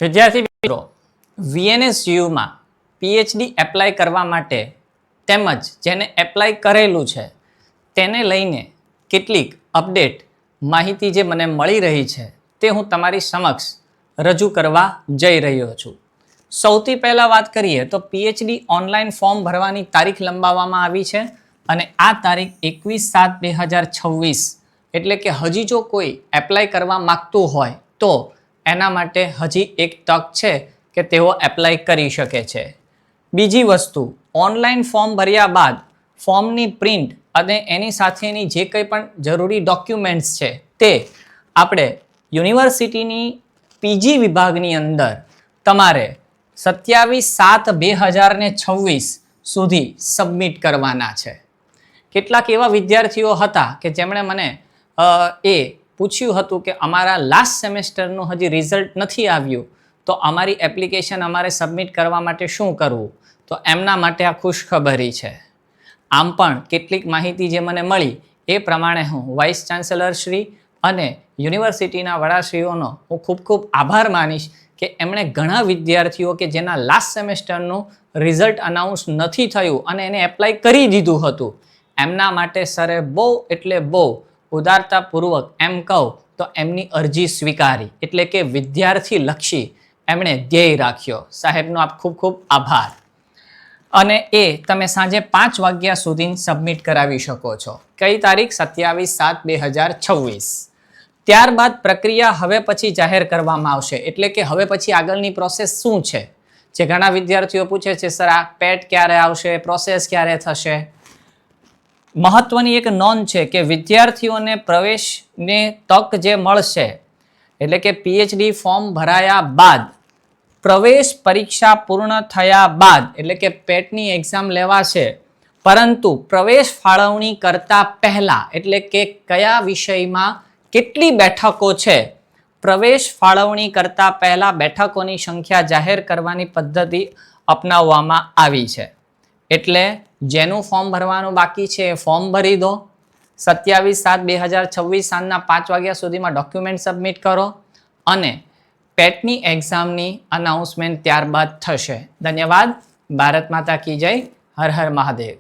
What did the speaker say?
વિદ્યાર્થી મિત્રો, VNSUમાં PhD apply કરવા માટે તેમજ જેને એપ્લાય કરેલું છે તેને લઈને કેટલીક અપડેટ માહિતી જે મને મળી રહી છે તે હું તમારી સમક્ષ રજૂ કરવા જઈ રહ્યો છું. સૌથી પહેલાં વાત કરીએ તો PhD ઓનલાઈન ફોર્મ ભરવાની તારીખ લંબાવવામાં આવી છે અને આ તારીખ 21/7/2026 એટલે કે હજી જો કોઈ એપ્લાય કરવા માગતું હોય તો એના માટે હજી એક તક છે કે તેઓ એપ્લાય કરી શકે છે. બીજી વસ્તુ, ઓનલાઈન ફોર્મ ભર્યા બાદ ફોર્મની પ્રિન્ટ અને એની સાથેની જે કંઈ પણ જરૂરી ડોક્યુમેન્ટ્સ છે તે આપણે યુનિવર્સિટીની PG વિભાગની અંદર તમારે 27/7/2026 સુધી સબમિટ કરવાના છે. કેટલાક એવા વિદ્યાર્થીઓ હતા કે જેમણે મને એ પૂછ્યું હતું કે અમારા લાસ્ટ સેમેસ્ટરનું હજી રિઝલ્ટ નથી આવ્યું તો અમારી એપ્લિકેશન અમારે સબમિટ કરવા માટે શું કરવું, તો એમના માટે આ ખુશખબરી છે. આમ પણ કેટલીક માહિતી જે મને મળી એ પ્રમાણે હું વાઇસ ચાન્સેલર શ્રી અને યુનિવર્સિટીના વડાશ્રીઓનો હું ખૂબ ખૂબ આભાર માનીશ કે એમણે ઘણા વિદ્યાર્થીઓ કે જેના લાસ્ટ સેમેસ્ટરનું રિઝલ્ટ અનાઉન્સ નથી થયું અને એને એપ્લાય કરી દીધું હતું એમના માટે સરે બહુ એટલે બહુ ઉદારતાપૂર્વક એમ કહું તો એમની અરજી સ્વીકારી, એટલે કે વિદ્યાર્થીલક્ષી એમણે ધ્યેય રાખ્યો. સાહેબનો આપ ખૂબ ખૂબ આભાર. અને એ તમે સાંજે 5 વાગ્યા સુધી સબમિટ કરાવી શકો છો. કઈ તારીખ? 27/7/2026. ત્યારબાદ પ્રક્રિયા હવે પછી જાહેર કરવામાં આવશે, એટલે કે હવે પછી આગળની પ્રોસેસ શું છે. જે ઘણા વિદ્યાર્થીઓ પૂછે છે સર આ પેટ ક્યારે આવશે, પ્રોસેસ ક્યારે થશે. મહત્વની એક નોંધ છે કે વિદ્યાર્થીઓને પ્રવેશને તક જે મળશે એટલે કે PhD ફોર્મ ભરાયા બાદ પ્રવેશ પરીક્ષા પૂર્ણ થયા બાદ એટલે કે પેટની એક્ઝામ લેવાશે, પરંતુ પ્રવેશ ફાળવણી કરતા પહેલા એટલે કે કયા વિષયમાં કેટલી બેઠકો છે, પ્રવેશ ફાળવણી કરતા પહેલા બેઠકોની સંખ્યા જાહેર કરવાની પદ્ધતિ અપનાવવામાં આવી છે. એટલે જેનું ફોર્મ ભરવાનું બાકી છે એ ફોર્મ ભરી દો. 27/7/2026 સાંજના 5 વાગ્યા સુધીમાં ડોક્યુમેન્ટ સબમિટ કરો અને પેટની એક્ઝામની અનાઉન્સમેન્ટ ત્યારબાદ થશે. ધન્યવાદ. ભારત માતા કી જય. હર હર મહાદેવ.